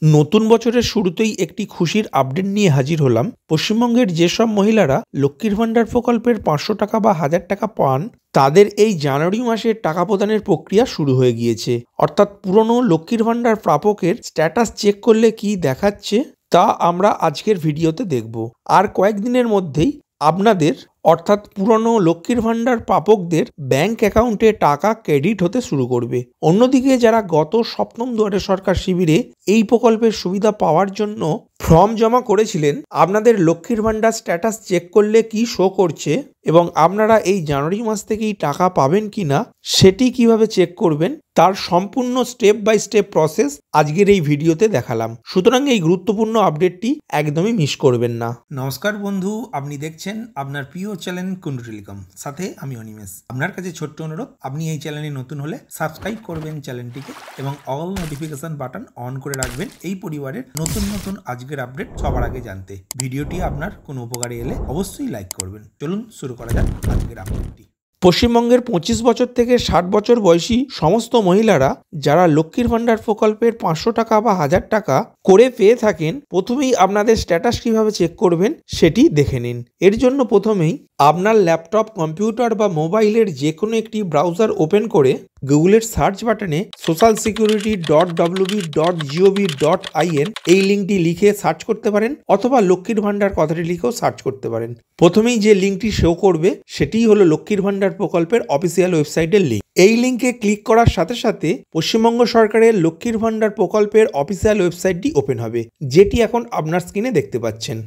নতুন বছরের শুরুতেই একটি খুশির আপডেট নিয়ে হাজির হলাম। পশ্চিমবঙ্গের যেসব মহিলারা লক্ষ্মীর ভাণ্ডার প্রকল্পের 500 টাকা বা 1000 টাকা পান, তাদের এই জানুয়ারি মাসে টাকা প্রদানের প্রক্রিয়া শুরু হয়ে গিয়েছে। অর্থাৎ পুরনো লক্ষ্মীর ভাণ্ডার প্রাপকের স্ট্যাটাস চেক করলে কি দেখাচ্ছে তা আমরা আজকের ভিডিওতে দেখব। আর কয়েকদিনের মধ্যেই আপনাদের অর্থাৎ পুরনো লক্ষ্মীর ভাণ্ডার প্রাপকদের ব্যাংক অ্যাকাউন্টে টাকা ক্রেডিট হতে শুরু করবে। অন্যদিকে যারা গত সপ্তম দুয়ারে সরকার শিবিরে এই প্রকল্পের সুবিধা পাওয়ার জন্য ফর্ম জমা করেছিলেন, আপনাদের লক্ষ্মীর ভাণ্ডার স্ট্যাটাস চেক করলে কি শো করছে এবং আপনারা এই জানুয়ারি মাস থেকেই টাকা পাবেন কিনা সেটি কিভাবে চেক করবেন তার সম্পূর্ণ স্টেপ বাই স্টেপ প্রসেস আজকের এই ভিডিওতে দেখালাম। সুতরাং এই গুরুত্বপূর্ণ আপডেটটি একদমই মিস করবেন না। নমস্কার বন্ধু, আপনি দেখছেন আপনার প্রিয় চ্যানেল কুন্ডু টেলিকম, সাথে আমি অনিমেষ। আপনার কাছে ছোট্ট অনুরোধ, আপনি এই চ্যানেলে নতুন হলে সাবস্ক্রাইব করবেন চ্যানেলটিকে এবং অল নোটিফিকেশন বাটন অন করে রাখবেন এই পরিবারের নতুন নতুন আজকের আপডেট সবার আগে জানতে। ভিডিওটি আপনার কোনো উপকারে এলে অবশ্যই লাইক করবেন। চলুন শুরু করা যাক আজকের আপডেটটি। পশ্চিমবঙ্গের 25 বছর থেকে 60 বছর বয়সী সমস্ত মহিলারা যারা লক্ষ্মীর ভাণ্ডার প্রকল্পের 500 টাকা বা 1000 টাকা করে পেয়ে থাকেন, প্রথমেই আপনাদের স্ট্যাটাস কিভাবে চেক করবেন সেটি দেখে নিন। এর জন্য প্রথমেই আপনার ল্যাপটপ, কম্পিউটার বা মোবাইলের যে কোনো একটি ব্রাউজার ওপেন করে গুগলের সার্চ বাটনে socialsecurity.wb.gov.in এই লিঙ্কটি লিখে সার্চ করতে পারেন, অথবা লক্ষ্মীর ভাণ্ডার কথাটি লিখেও সার্চ করতে পারেন। প্রথমেই যে লিঙ্কটি শো করবে সেটিই হলো লক্ষ্মীর ভাণ্ডার প্রকল্পের অফিসিয়াল ওয়েবসাইটের লিঙ্ক। এই লিঙ্কে ক্লিক করার সাথে সাথে পশ্চিমবঙ্গ সরকারের লক্ষ্মীর ভাণ্ডার প্রকল্পের অফিসিয়াল ওয়েবসাইটটি ওপেন হবে, যেটি এখন আপনার স্ক্রিনে দেখতে পাচ্ছেন।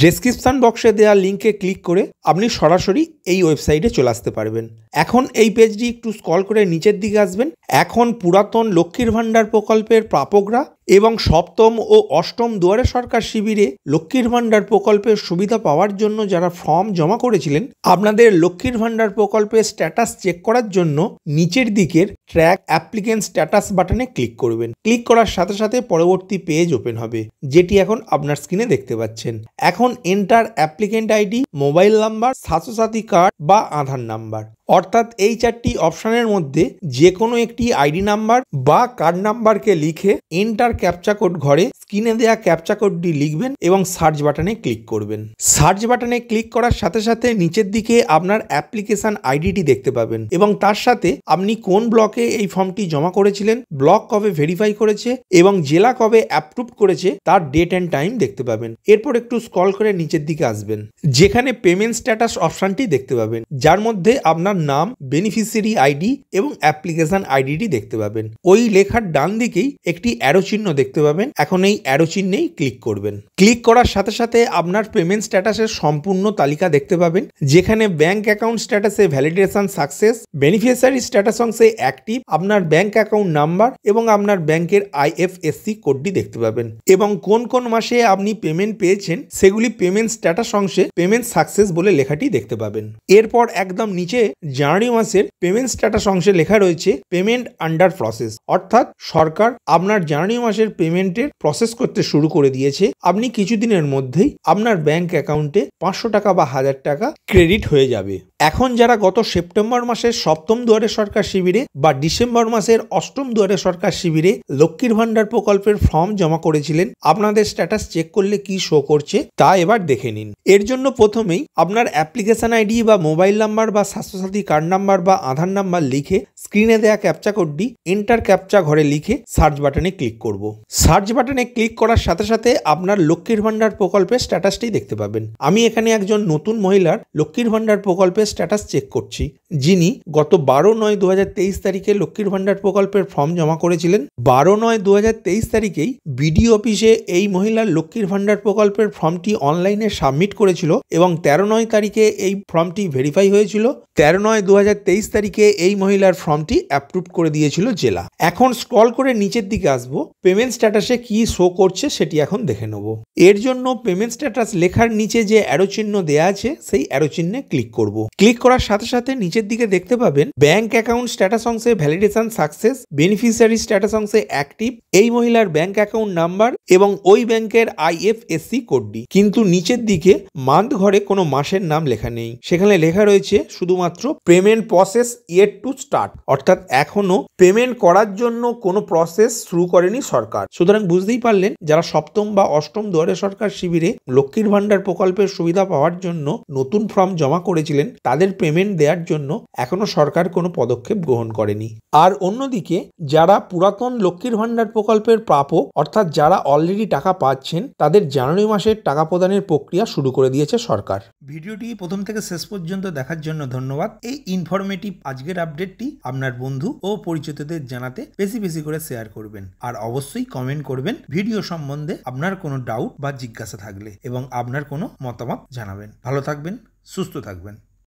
ডেসক্রিপশন বক্সে দেওয়া লিঙ্কে ক্লিক করে আপনি সরাসরি এই ওয়েবসাইটে চলে আসতে পারবেন। এখন এই পেজটি একটু স্ক্রল করে নিচের দিকে আসবেন। এখন পুরাতন লক্ষ্মীর ভাণ্ডার প্রকল্পের প্রাপকরা এবং সপ্তম ও অষ্টম দুয়ারে সরকার শিবিরে লক্ষ্মীর ভাণ্ডার প্রকল্পের সুবিধা পাওয়ার জন্য যারা ফর্ম জমা করেছিলেন, আপনাদের লক্ষ্মীর ভাণ্ডার প্রকল্পের স্ট্যাটাস চেক করার জন্য নিচের দিকের ট্র্যাক অ্যাপ্লিকেন্ট স্ট্যাটাস বাটনে ক্লিক করবেন। ক্লিক করার সাথে সাথে পরবর্তী পেজ ওপেন হবে, যেটি এখন আপনার স্ক্রিনে দেখতে পাচ্ছেন। এখন enter applicant ID, mobile number, Swasthya Sathi card বা আধার নাম্বার, অর্থাৎ এই 4টি অপশনের মধ্যে যে কোনো একটি আইডি নাম্বার বা কার্ড নাম্বারকে লিখে এন্টার ক্যাপচা কোড ঘরে স্ক্রিনে দেওয়া ক্যাপচা কোডটি লিখবেন এবং সার্চ বাটনে ক্লিক করবেন। সার্চ বাটনে ক্লিক করার সাথে সাথে নিচের দিকে আপনার অ্যাপ্লিকেশন আইডিটি দেখতে পাবেন এবং তার সাথে আপনি কোন ব্লকে এই ফর্মটি জমা করেছিলেন, ব্লক কবে ভেরিফাই করেছে এবং জেলা কবে অ্যাপ্রুভ করেছে তার ডেট অ্যান্ড টাইম দেখতে পাবেন। এরপর একটু স্ক্রল করে নিচের দিকে আসবেন, যেখানে পেমেন্ট স্ট্যাটাস অপশনটি দেখতে পাবেন, যার মধ্যে আপনার নাম, বেনিফিশিয়ারি আইডি এবং অ্যাপ্লিকেশন আইডিটি দেখতে পাবেন। ওই লেখার ডান দিকেই একটি অ্যারো চিহ্ন দেখতে পাবেন। এখন এই অ্যারো চিহ্নেই ক্লিক করবেন। ক্লিক করার সাথে সাথে আপনার পেমেন্ট স্ট্যাটাসের সম্পূর্ণ তালিকা দেখতে পাবেন, যেখানে ব্যাংক অ্যাকাউন্ট স্ট্যাটাসে ভ্যালিডেশন সাকসেস, বেনিফিশিয়ারি স্ট্যাটাস অংশে অ্যাক্টিভ, আপনার ব্যাংক অ্যাকাউন্ট নাম্বার এবং আপনার ব্যাংকের IFSC কোডটি দেখতে পাবেন এবং কোন কোন মাসে আপনি পেমেন্ট পেয়েছেন সেগুলি পেমেন্ট স্ট্যাটাস অংশে পেমেন্ট সাকসেস বলে লেখাটি দেখতে পাবেন। এরপর একদম নিচে জানুয়ারি মাসের পেমেন্ট স্ট্যাটাস অংশে লেখা রয়েছে পেমেন্ট আন্ডার প্রসেস, অর্থাৎ সরকার আপনার জানুয়ারি মাসের পেমেন্টের প্রসেস করতে শুরু করে দিয়েছে। আপনি কিছুদিনের মধ্যেই আপনার ব্যাংক অ্যাকাউন্টে 500 টাকা বা 1000 টাকা ক্রেডিট হয়ে যাবে। এখন যারা গত সেপ্টেম্বর মাসের সপ্তম দুয়ারে সরকার শিবিরে বা ডিসেম্বর মাসের অষ্টম দুয়ারে সরকার শিবিরে লক্ষ্মীর ভাণ্ডার প্রকল্পের ফর্ম জমা করেছিলেন, আপনাদের স্ট্যাটাস চেক করলে কি শো করছে তা এবার দেখে নিন। এর জন্য প্রথমেই আপনার অ্যাপ্লিকেশন আইডি বা মোবাইল নাম্বার বা স্বাস্থ্যসাথী কার্ড নাম্বার বা আধার নাম্বার লিখে স্ক্রিনে দেওয়া ক্যাপচা কোডটি এন্টার ক্যাপচা ঘরে লিখে সার্চ বাটনে ক্লিক করব। সার্চ বাটনে ক্লিক করার সাথে সাথে আপনার লক্ষ্মীর ভাণ্ডার প্রকল্পের স্ট্যাটাসটি দেখতে পাবেন। আমি এখানে একজন নতুন মহিলার লক্ষ্মীর ভাণ্ডার প্রকল্পের স্ট্যাটাস চেক করছি, যিনি গত 12/9/2023 তারিখে লক্ষ্মীর ভাণ্ডার প্রকল্পের ফর্ম জমা করেছিলেন। 12/9/2023 তারিখেই বিডিও অফিসে এই মহিলার লক্ষ্মীর ভাণ্ডার প্রকল্পের ফর্মটি অনলাইনে সাবমিট করেছিল এবং 13/9 তারিখে এই ফর্মটি ভেরিফাই হয়েছিল। 13/9/2023 তারিখে এই মহিলার ফর্মটি অ্যাপ্রুভ করে দিয়েছিল জেলা। এখন স্ক্রল করে নিচের দিকে আসবো, পেমেন্ট স্ট্যাটাসে কি শো করছে সেটি এখন দেখে নেব। এর জন্য পেমেন্ট স্ট্যাটাস লেখার নিচে যে অ্যারো চিহ্ন দেয়া আছে সেই অ্যারো চিহ্নে ক্লিক করব। ক্লিক করার সাথে সাথে নিচের দিকে দেখতে পাবেন ব্যাংক অ্যাকাউন্ট স্ট্যাটাস অংশে ভ্যালিডেশন সাকসেস, বেনিফিশিয়ারি স্ট্যাটাস অংশে অ্যাক্টিভ, এই মহিলার ব্যাংক অ্যাকাউন্ট নাম্বার এবং ওই ব্যাংকের IFSC কোডটি। কিন্তু নিচের দিকে মান্থ ঘরে কোনো মাসের নাম লেখা নেই, সেখানে লেখা রয়েছে শুধুমাত্র payment process yet to start, অর্থাৎ এখনো পেমেন্ট করার জন্য কোনো প্রসেস শুরু করেনি সরকার। সুতরাং বুঝতেই পারলেন, যারা সপ্তম বা অষ্টম দুয়ারে সরকার শিবিরে লক্ষ্মীর ভান্ডার প্রকল্পের সুবিধা পাওয়ার জন্য নতুন ফর্ম জমা করেছিলেন, তাদের পেমেন্ট দেওয়ার জন্য এখনো সরকার কোনো পদক্ষেপ গ্রহণ করেনি। আর অন্যদিকে যারা পুরাতন লক্ষ্মীর ভান্ডার প্রকল্পের প্রাপক, অর্থাৎ যারা অলরেডি টাকা পাচ্ছেন, তাদের জানুয়ারি মাসের টাকা প্রদানের প্রক্রিয়া শুরু করে দিয়েছে সরকার। ভিডিওটি প্রথম থেকে শেষ পর্যন্ত দেখার জন্য ধন্যবাদ। এই ইনফরমেটিভ আজকের আপডেটটি আপনার বন্ধু ও পরিচিতদের জানাতে বেশি বেশি করে শেয়ার করবেন, আর অবশ্যই কমেন্ট করবেন ভিডিও সম্বন্ধে আপনার কোনো ডাউট বা জিজ্ঞাসা থাকলে, এবং আপনার কোনো মতামত জানাবেন। ভালো থাকবেন, সুস্থ থাকবেন।